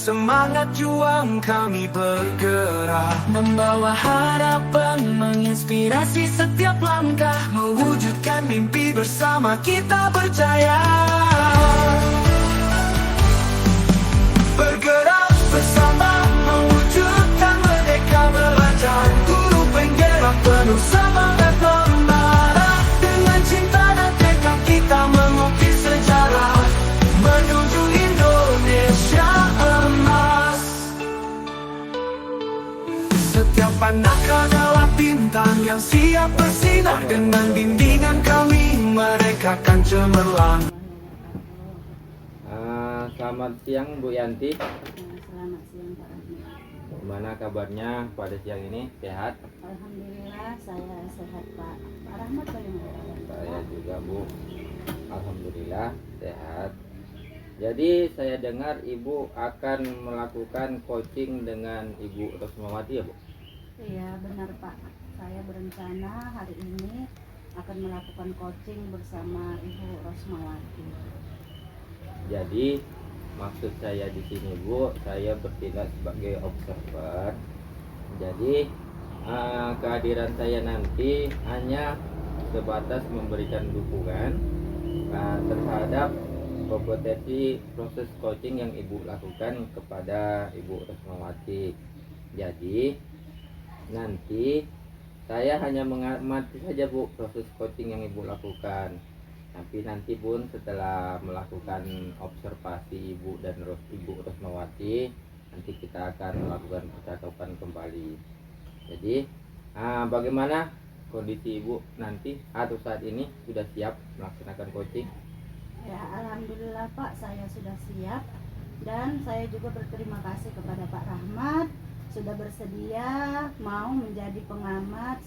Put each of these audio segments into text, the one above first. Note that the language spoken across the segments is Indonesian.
semangat juang kami bergerak, membawa harapan, menginspirasi setiap langkah, mewujudkan mimpi bersama kita percaya. Bergerak bersama, mewujudkan merdeka belajar, guru penggerak penuh semangat membara. Dengan cinta dan tekad kita mengukir sejarah, menuju Indonesia emas. Setiap anak adalah bintang yang siap bersinar, dengan bimbingan kami mereka akan cemerlang. Selamat siang Bu Yanti. Selamat siang Pak Rahmat. Gimana kabarnya pada siang ini? Sehat? Alhamdulillah saya sehat Pak. Pak Rahmat bagaimana? Saya juga Bu. Alhamdulillah sehat. Jadi saya dengar Ibu akan melakukan coaching dengan Ibu Rosmawati ya Bu? Iya benar Pak. Saya berencana hari ini akan melakukan coaching bersama Ibu Rosmawati. Jadi maksud saya di sini Bu, saya bertindak sebagai observer. Jadi kehadiran saya nanti hanya sebatas memberikan dukungan terhadap kompetensi proses coaching yang Ibu lakukan kepada Ibu Rosmawati. Jadi nanti saya hanya mengamati saja Bu proses coaching yang Ibu lakukan. Tapi nanti pun setelah melakukan observasi Ibu dan Ibu Rosmawati, nanti kita akan melakukan percakapan kembali. Jadi bagaimana kondisi Ibu nanti atau saat ini sudah siap melaksanakan coaching? Ya alhamdulillah Pak, saya sudah siap dan saya juga berterima kasih kepada Pak Rahmat sudah bersedia mau menjadi pengamat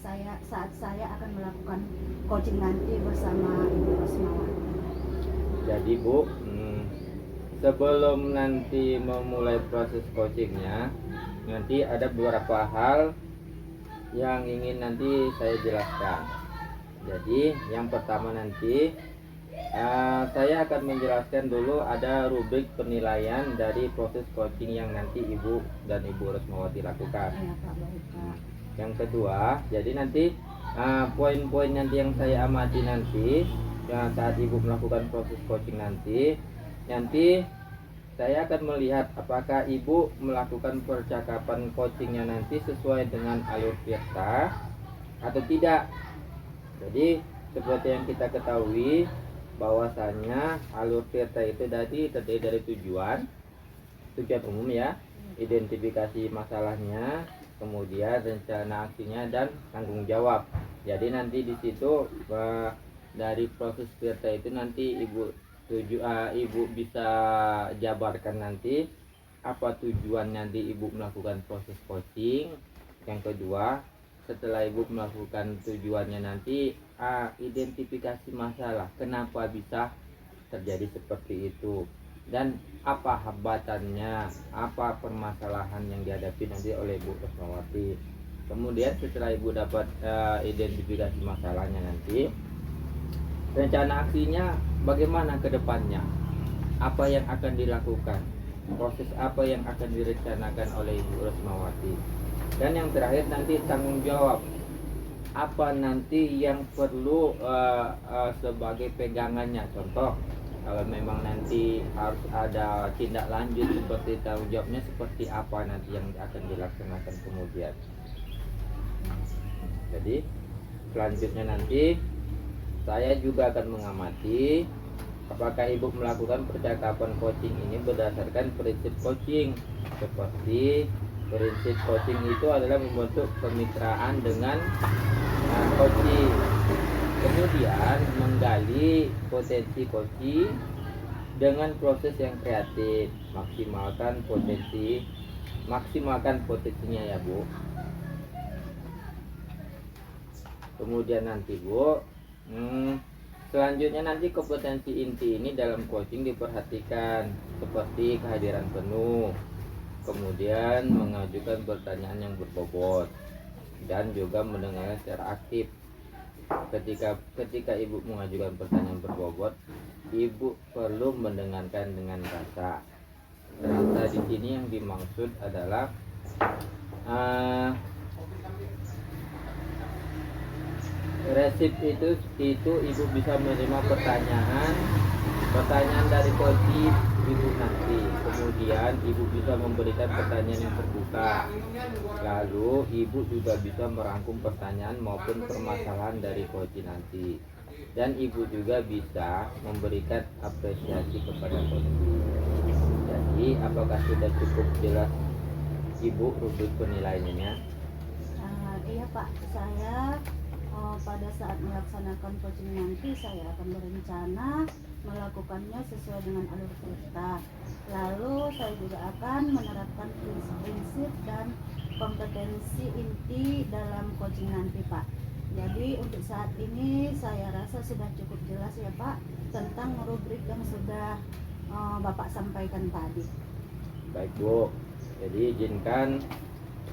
saat saya akan melakukan coaching nanti bersama Ibu Rosmawati. Jadi Bu, sebelum nanti memulai proses coachingnya, nanti ada beberapa hal yang ingin nanti saya jelaskan. Jadi yang pertama nanti saya akan menjelaskan dulu ada rubrik penilaian dari proses coaching yang nanti Ibu dan Ibu Rosmawati lakukan. Ya, Pak, baik, Pak. Yang kedua, jadi nanti poin-poin nanti yang saya amati nanti saat Ibu melakukan proses coaching nanti saya akan melihat apakah Ibu melakukan percakapan coachingnya nanti sesuai dengan alur tirta atau tidak. Jadi seperti yang kita ketahui bahwasanya alur tirta itu terdiri dari tujuan umum ya, identifikasi masalahnya, kemudian rencana aksinya dan tanggung jawab. Jadi nanti di situ dari proses tirta itu nanti Ibu bisa jabarkan nanti apa tujuan nanti Ibu melakukan proses coaching. Yang kedua, setelah Ibu melakukan tujuannya nanti identifikasi masalah, kenapa bisa terjadi seperti itu dan apa hambatannya, apa permasalahan yang dihadapi nanti oleh Ibu Rosmawati. Kemudian setelah Ibu dapat identifikasi masalahnya nanti, rencana aksinya bagaimana ke depannya, apa yang akan dilakukan, proses apa yang akan direncanakan oleh Ibu Rosmawati. Dan yang terakhir nanti tanggung jawab, apa nanti yang perlu sebagai pegangannya. Contoh, kalau memang nanti harus ada tindak lanjut seperti tanggung jawabnya seperti apa nanti yang akan dilaksanakan kemudian. Jadi selanjutnya nanti saya juga akan mengamati apakah Ibu melakukan percakapan coaching ini berdasarkan prinsip coaching. Seperti prinsip coaching itu adalah membentuk kemitraan dengan coaching, kemudian menggali potensi coaching dengan proses yang kreatif, maksimalkan potensinya ya Bu. Kemudian nanti Bu, selanjutnya nanti kompetensi inti ini dalam coaching diperhatikan seperti kehadiran penuh, kemudian mengajukan pertanyaan yang berbobot dan juga mendengarkan secara aktif. Ketika Ibu mengajukan pertanyaan berbobot, Ibu perlu mendengarkan dengan rasa. Ternyata di sini yang dimaksud adalah eh, resip itu ibu bisa menerima pertanyaan dari coach ibu nanti. Kemudian ibu bisa memberikan pertanyaan yang terbuka. Lalu ibu juga bisa merangkum pertanyaan maupun permasalahan dari coach nanti. Dan ibu juga bisa memberikan apresiasi kepada coach. Jadi apakah sudah cukup jelas ibu rubrik penilaiannya? Iya Pak, saya pada saat melaksanakan coaching nanti saya akan berencana melakukannya sesuai dengan alur kita. Lalu saya juga akan menerapkan prinsip-prinsip dan kompetensi inti dalam coaching nanti Pak. Jadi untuk saat ini saya rasa sudah cukup jelas ya Pak tentang rubrik yang sudah Bapak sampaikan tadi. Baik Bu, jadi izinkan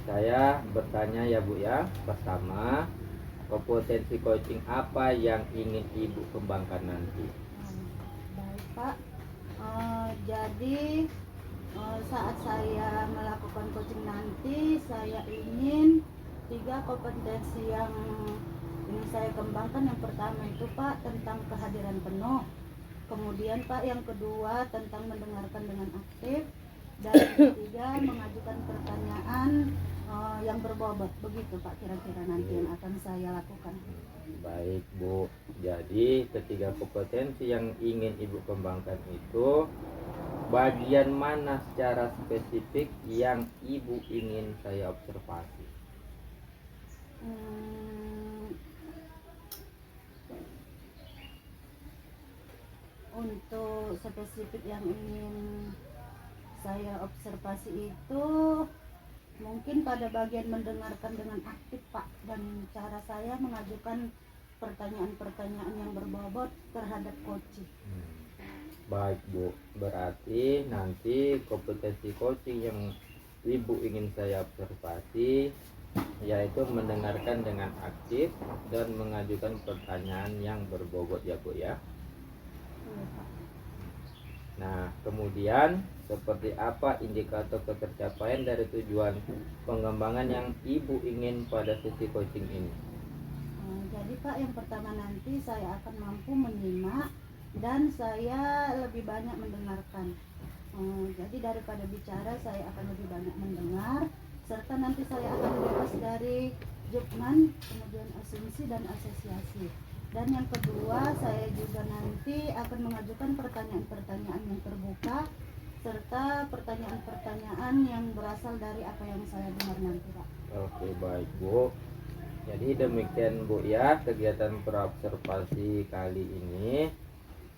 saya bertanya ya Bu ya. Pertama, kompetensi coaching apa yang ingin ibu kembangkan nanti? Baik Pak, jadi saat saya melakukan coaching nanti saya ingin 3 kompetensi yang ingin saya kembangkan. Yang pertama itu Pak tentang kehadiran penuh, kemudian Pak yang kedua tentang mendengarkan dengan aktif, dan yang ketiga mengajukan pertanyaan yang berbobot. Begitu Pak kira-kira nanti yang akan saya lakukan. Baik Bu, jadi ketiga kompetensi yang ingin ibu kembangkan itu bagian mana secara spesifik yang ibu ingin saya observasi? Untuk spesifik yang ingin saya observasi itu mungkin pada bagian mendengarkan dengan aktif Pak, dan cara saya mengajukan pertanyaan-pertanyaan yang berbobot terhadap coaching. Baik Bu, berarti nanti kompetensi coaching yang ibu ingin saya observasi yaitu mendengarkan dengan aktif dan mengajukan pertanyaan yang berbobot ya Bu ya. Nah, kemudian seperti apa indikator ketercapaian dari tujuan pengembangan yang ibu ingin pada sesi coaching ini? Jadi Pak, yang pertama nanti saya akan mampu menyimak dan saya lebih banyak mendengarkan. Jadi daripada bicara saya akan lebih banyak mendengar, serta nanti saya akan bebas dari judgement, kemudian asumsi dan asosiasi. Dan yang kedua, saya juga nanti akan mengajukan pertanyaan-pertanyaan yang terbuka serta pertanyaan-pertanyaan yang berasal dari apa yang saya dengar nanti Pak. Oke, baik Bu. Jadi demikian Bu ya kegiatan praobservasi kali ini.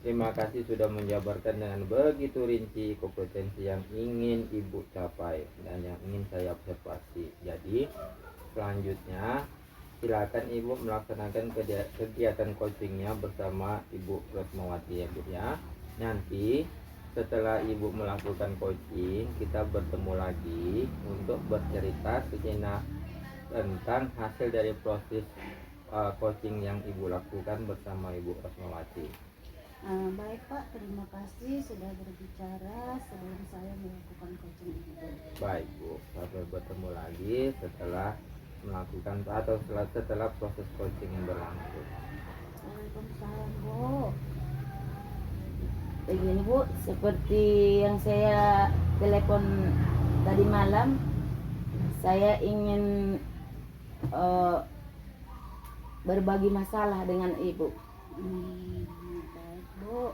Terima kasih sudah menjabarkan dengan begitu rinci kompetensi yang ingin Ibu capai dan yang ingin saya observasi. Jadi selanjutnya silakan Ibu melaksanakan kegiatan coachingnya bersama Ibu Retmawati ya Bu ya. Nanti setelah Ibu melakukan coaching, kita bertemu lagi untuk bercerita sejenak tentang hasil dari proses coaching yang Ibu lakukan bersama Ibu Retmawati. Baik Pak, terima kasih sudah berbicara sebelum saya melakukan coaching ini. Baik Bu, sampai bertemu lagi setelah melakukan atau setelah proses coaching yang berlangsung. Waalaikumsalam Bu. Begini Bu, seperti yang saya telepon tadi malam, saya ingin berbagi masalah dengan Ibu. Baik Bu.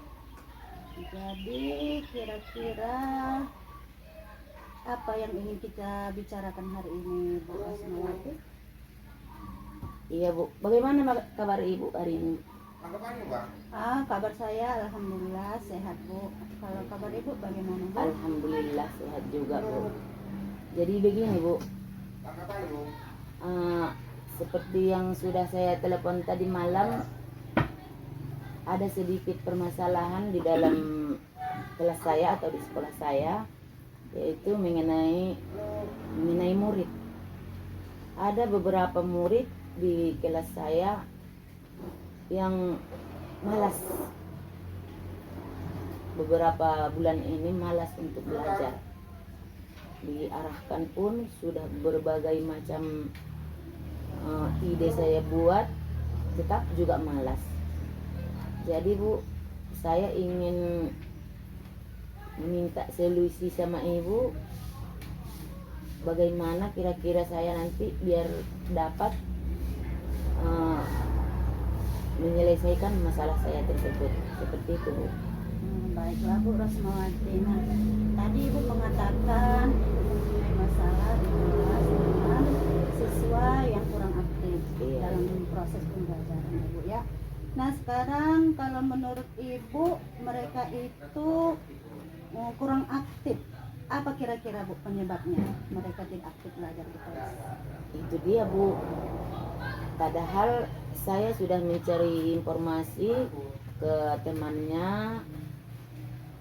Jadi kira-kira apa yang ingin kita bicarakan hari ini Bu Retmawati? Iya Bu, bagaimana kabar Ibu hari ini? Kabar saya alhamdulillah sehat Bu. Kalau kabar Ibu bagaimana Bu? Alhamdulillah sehat juga Bu. Jadi begini Bu, seperti yang sudah saya telepon tadi malam, ada sedikit permasalahan di dalam kelas saya atau di sekolah saya, yaitu mengenai murid. Ada beberapa murid di kelas saya yang malas, beberapa bulan ini malas untuk belajar. diarahkan pun sudah berbagai macam ide saya buat, tetap juga malas. Jadi Bu, saya ingin meminta solusi sama Ibu, bagaimana kira-kira saya nanti biar dapat menyelesaikan masalah saya tersebut. Seperti itu Bu. Baiklah Bu Rosmawati. Nah, tadi Ibu mengatakan mempunyai masalah di kelas dengan siswa yang kurang aktif Iya. dalam proses pembelajaran Ibu ya. Nah sekarang kalau menurut Ibu mereka itu kurang aktif, apa kira-kira Bu penyebabnya mereka tidak aktif belajar di kelas? Itu dia Bu. Padahal saya sudah mencari informasi ke temannya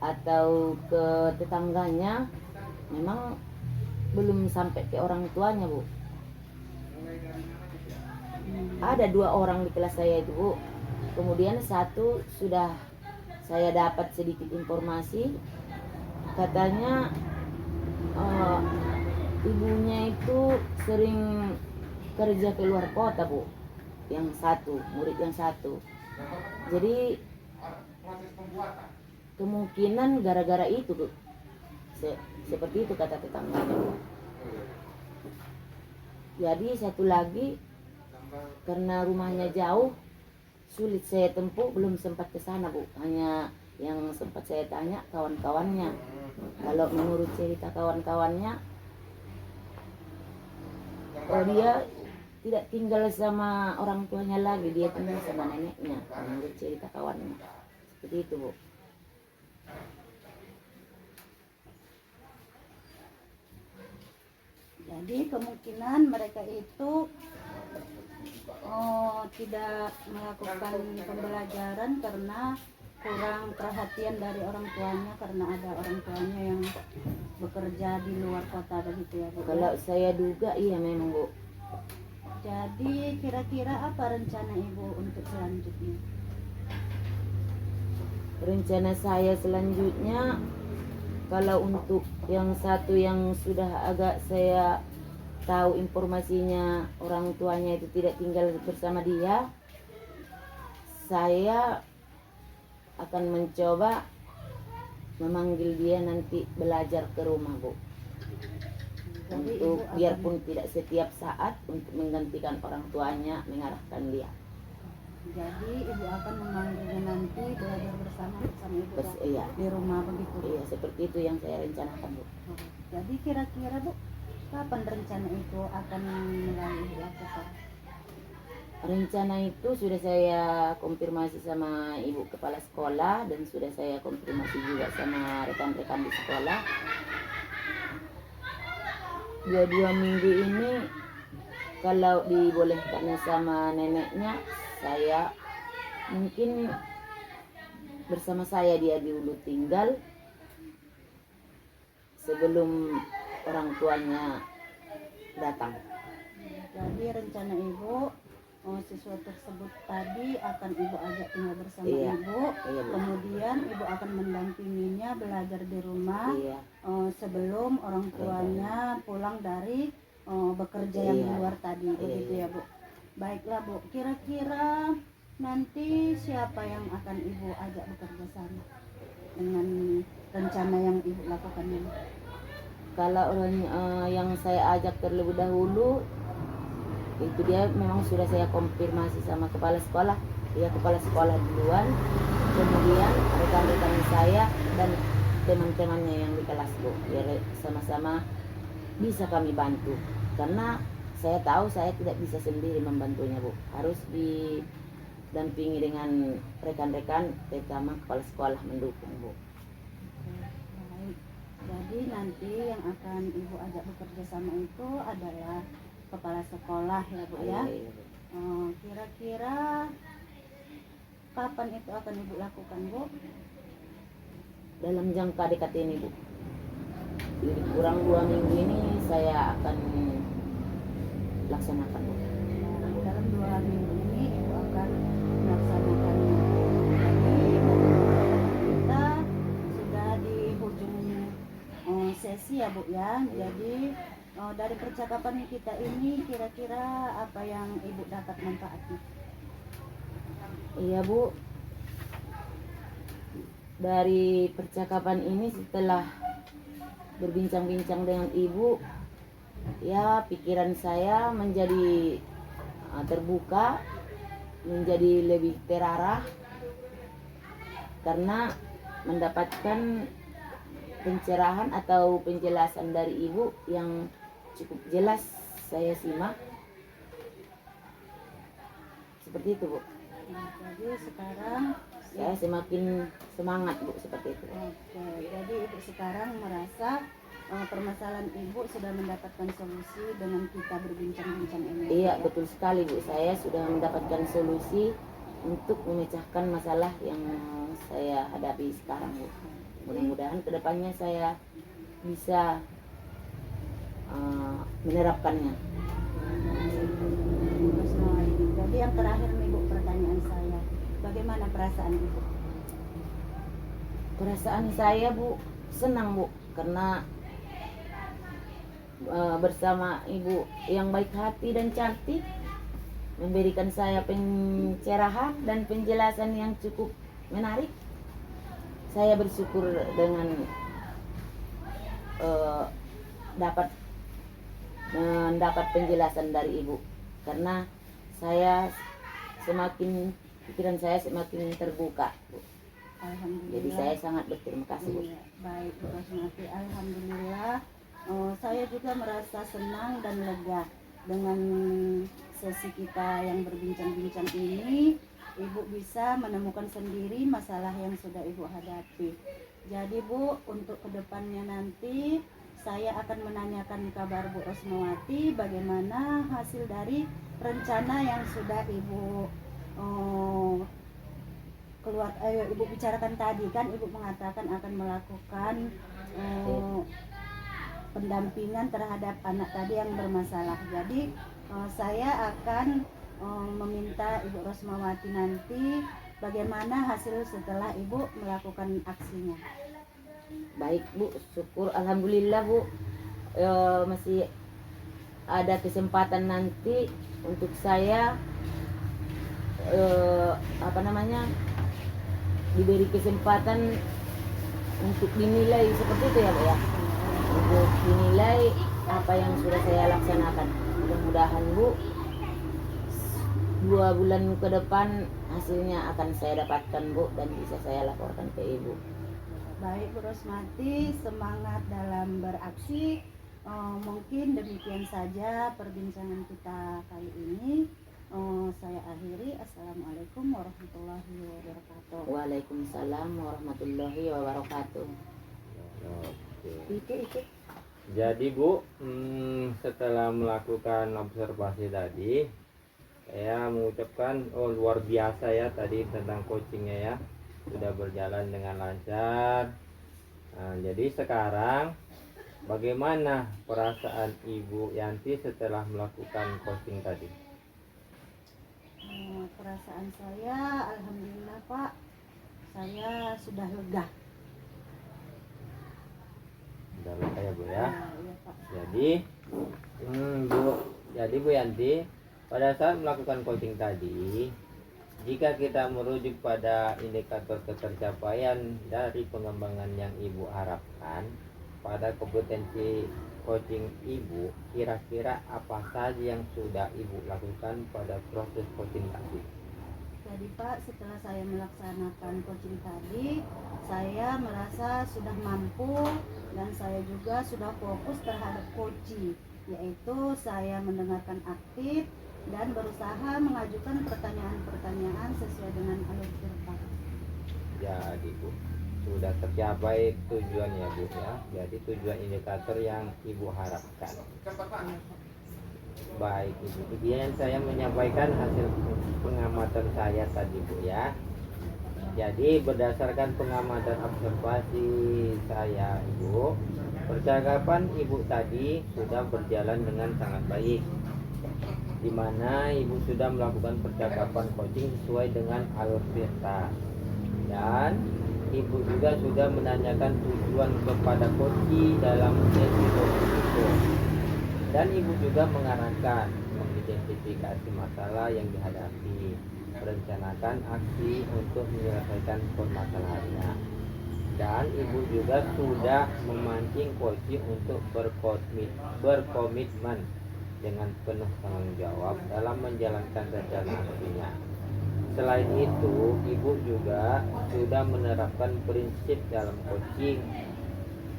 atau ke tetangganya, memang belum sampai ke orang tuanya Bu. Ada 2 orang di kelas saya itu Bu. Kemudian satu sudah saya dapat sedikit informasi, katanya ibunya itu sering kerja ke luar kota Bu. Yang satu, murid yang satu. Jadi kemungkinan gara-gara itu Bu. Seperti itu kata tetangganya Bu. Jadi satu lagi, karena rumahnya jauh, sulit saya tempuh, belum sempat ke sana Bu. Hanya yang sempat saya tanya kawan-kawannya. Kalau menurut cerita kawan-kawannya, dia tidak tinggal sama orang tuanya lagi, dia tinggal sama neneknya. Menurut cerita kawannya, seperti itu Bu. Jadi kemungkinan mereka itu tidak melakukan pembelajaran karena kurang perhatian dari orang tuanya, karena ada orang tuanya yang bekerja di luar kota begitu ya Bu. Kalau saya duga iya memang Bu. Jadi kira-kira apa rencana Ibu untuk selanjutnya? Rencana saya selanjutnya, kalau untuk yang satu yang sudah agak saya tahu informasinya orang tuanya itu tidak tinggal bersama dia, saya akan mencoba memanggil dia nanti belajar ke rumah Bu. Jadi Untuk Ibu biarpun tidak setiap saat, untuk menggantikan orang tuanya mengarahkan dia. Jadi Ibu akan memanggilnya nanti belajar bersama Ibu Iya, di rumah begitu. iya seperti itu yang saya rencanakan Bu. Jadi kira-kira Bu, kapan rencana itu akan mulai dilakukan? Rencana itu sudah saya konfirmasi sama ibu kepala sekolah dan sudah saya konfirmasi juga sama rekan-rekan di sekolah. 2 minggu ini kalau dibolehkan sama neneknya, saya mungkin bersama saya dia dulu tinggal sebelum orang tuanya datang. Jadi rencana Ibu, siswa tersebut tadi akan Ibu ajak tinggal bersama Iya. Ibu, Iya, Bu. kemudian Ibu akan mendampinginya belajar di rumah Iya, sebelum orang tuanya pulang dari bekerja yang di Iya. luar tadi, begitu ya Bu. Baiklah Bu, kira-kira nanti siapa yang akan Ibu ajak bekerja sama dengan rencana yang Ibu lakukan ini? kalau orang yang saya ajak terlebih dahulu itu dia memang sudah saya konfirmasi sama kepala sekolah, dia kepala sekolah duluan, kemudian rekan-rekan saya dan teman-temannya yang di kelas Bu, biar sama-sama bisa kami bantu, karena saya tahu saya tidak bisa sendiri membantunya Bu, harus didampingi dengan rekan-rekan, terutama kepala sekolah mendukung Bu. Baik, jadi nanti yang akan Ibu ajak bekerja sama itu adalah kepala sekolah ya Bu ya. Iya, Bu. Kira-kira kapan itu akan Ibu lakukan Bu? Dalam jangka dekat ini Bu, jadi kurang 2 minggu ini saya akan laksanakan Bu. Dalam 2 minggu ini Ibu akan melaksanakannya. Jadi kita sudah di hujung sesi ya ya Bu ya. Jadi dari percakapan kita ini kira-kira apa yang Ibu dapat manfaatnya? Iya Bu, dari percakapan ini setelah berbincang-bincang dengan Ibu, ya pikiran saya menjadi terbuka, menjadi lebih terarah karena mendapatkan pencerahan atau penjelasan dari Ibu yang cukup jelas saya simak. Seperti itu Bu. Nah, jadi sekarang Saya semakin semangat Bu seperti itu. oke, jadi Ibu sekarang merasa permasalahan Ibu sudah mendapatkan solusi dengan kita berbincang-bincang ini. Iya betul sekali Bu, saya sudah mendapatkan solusi untuk memecahkan masalah yang saya hadapi sekarang Bu. Mudah-mudahan kedepannya saya bisa menerapkannya. Jadi yang terakhir nih Bu, pertanyaan saya, bagaimana perasaan Ibu? Perasaan saya Bu senang Bu, karena bersama Ibu yang baik hati dan cantik memberikan saya pencerahan dan penjelasan yang cukup menarik. Saya bersyukur dengan dapat mendapat penjelasan dari Ibu, karena saya pikiran saya semakin terbuka Bu. Alhamdulillah. Jadi saya sangat berterima kasih Bu. Iya, baik Bu Rosmati, alhamdulillah. Saya juga merasa senang dan lega dengan sesi kita yang berbincang-bincang ini. Ibu bisa menemukan sendiri masalah yang sudah Ibu hadapi. Jadi Bu, untuk kedepannya nanti saya akan menanyakan kabar Bu Rosmawati bagaimana hasil dari rencana yang sudah Ibu Ibu bicarakan tadi kan. Ibu mengatakan akan melakukan pendampingan terhadap anak tadi yang bermasalah. Jadi saya akan meminta Ibu Rosmawati nanti bagaimana hasil setelah Ibu melakukan aksinya. Baik Bu, syukur alhamdulillah Bu. Masih ada kesempatan nanti untuk saya diberi kesempatan untuk dinilai seperti itu ya Bu ya. Untuk dinilai apa yang sudah saya laksanakan. Mudah-mudahan Bu 2 bulan ke depan hasilnya akan saya dapatkan Bu, dan bisa saya laporkan ke Ibu. Baik Bu Rosmati, semangat dalam beraksi. Mungkin demikian saja perbincangan kita kali ini. Saya akhiri. Assalamualaikum warahmatullahi wabarakatuh. Waalaikumsalam warahmatullahi wabarakatuh. Oke. Itu. Jadi Bu, setelah melakukan observasi tadi, saya mengucapkan luar biasa ya tadi tentang coachingnya ya, sudah berjalan dengan lancar. Nah, jadi sekarang bagaimana perasaan Ibu Yanti setelah melakukan coaching tadi? Perasaan saya, alhamdulillah Pak, saya sudah lega. Sudah lega ya Bu ya. Iya, Pak. Jadi Bu Yanti, pada saat melakukan coaching tadi, jika kita merujuk pada indikator ketercapaian dari pengembangan yang Ibu harapkan pada kompetensi coaching Ibu, kira-kira apa saja yang sudah Ibu lakukan pada proses coaching tadi? Jadi Pak, setelah saya melaksanakan coaching tadi, saya merasa sudah mampu dan saya juga sudah fokus terhadap coaching, yaitu saya mendengarkan aktif dan berusaha mengajukan pertanyaan-pertanyaan sesuai dengan alur cerita. Jadi Bu, sudah tercapai tujuannya Bu ya. Jadi tujuan indikator yang Ibu harapkan. Baik Ibu, kemudian saya menyampaikan hasil pengamatan saya tadi Bu ya. Jadi berdasarkan pengamatan observasi saya Ibu, percakapan Ibu tadi sudah berjalan dengan sangat baik, di mana Ibu sudah melakukan percakapan coaching sesuai dengan alur cerita. Dan Ibu juga sudah menanyakan tujuan kepada koci dalam sesi coaching itu. Dan ibu juga mengarahkan mengidentifikasi masalah yang dihadapi, merencanakan aksi untuk menyelesaikan permasalahannya. Dan ibu juga sudah memancing koci untuk berkomitmen dengan penuh tanggung jawab dalam menjalankan rencana aksinya. Selain itu, ibu juga sudah menerapkan prinsip dalam coaching,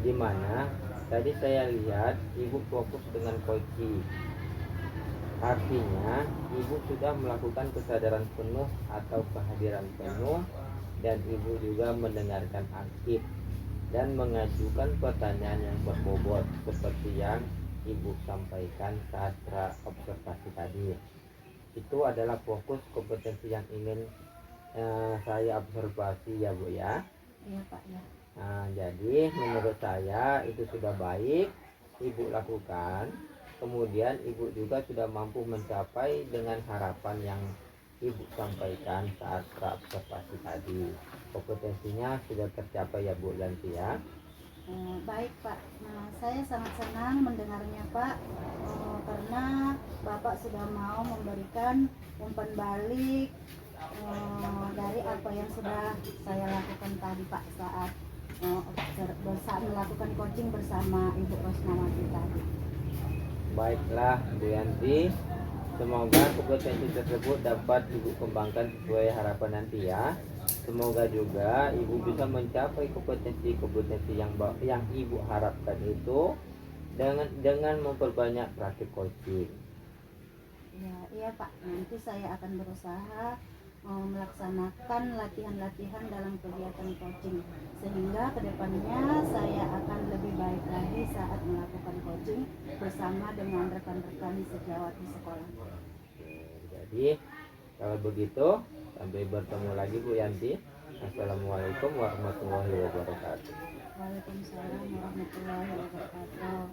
di mana tadi saya lihat ibu fokus dengan coaching. Artinya, ibu sudah melakukan kesadaran penuh atau kehadiran penuh, dan ibu juga mendengarkan aktif dan mengajukan pertanyaan yang berbobot seperti yang ibu sampaikan saat observasi tadi. Itu adalah fokus kompetensi yang ingin saya observasi ya Bu ya. Iya Pak ya. Nah, jadi menurut saya itu sudah baik ibu lakukan. Kemudian ibu juga sudah mampu mencapai dengan harapan yang ibu sampaikan saat observasi tadi. Kompetensinya sudah tercapai ya Bu Yanti ya. Baik Pak, nah, saya sangat senang mendengarnya Pak, karena Bapak sudah mau memberikan umpan balik dari apa yang sudah saya lakukan tadi Pak saat melakukan coaching bersama Ibu Rosnawati tadi. Baiklah Bu Yanti, semoga kompetensi tersebut dapat ibu kembangkan sesuai harapan nanti ya. Semoga juga ibu bisa mencapai kompetensi yang ibu harapkan itu dengan memperbanyak praktik coaching. Ya, iya Pak, nanti saya akan berusaha melaksanakan latihan-latihan dalam kegiatan coaching, sehingga kedepannya saya akan lebih baik lagi saat melakukan coaching bersama dengan rekan-rekan sejawat di sekolah. Jadi kalau begitu, sampai bertemu lagi Bu Yanti. Assalamualaikum warahmatullahi wabarakatuh. Waalaikumsalam warahmatullahi wabarakatuh.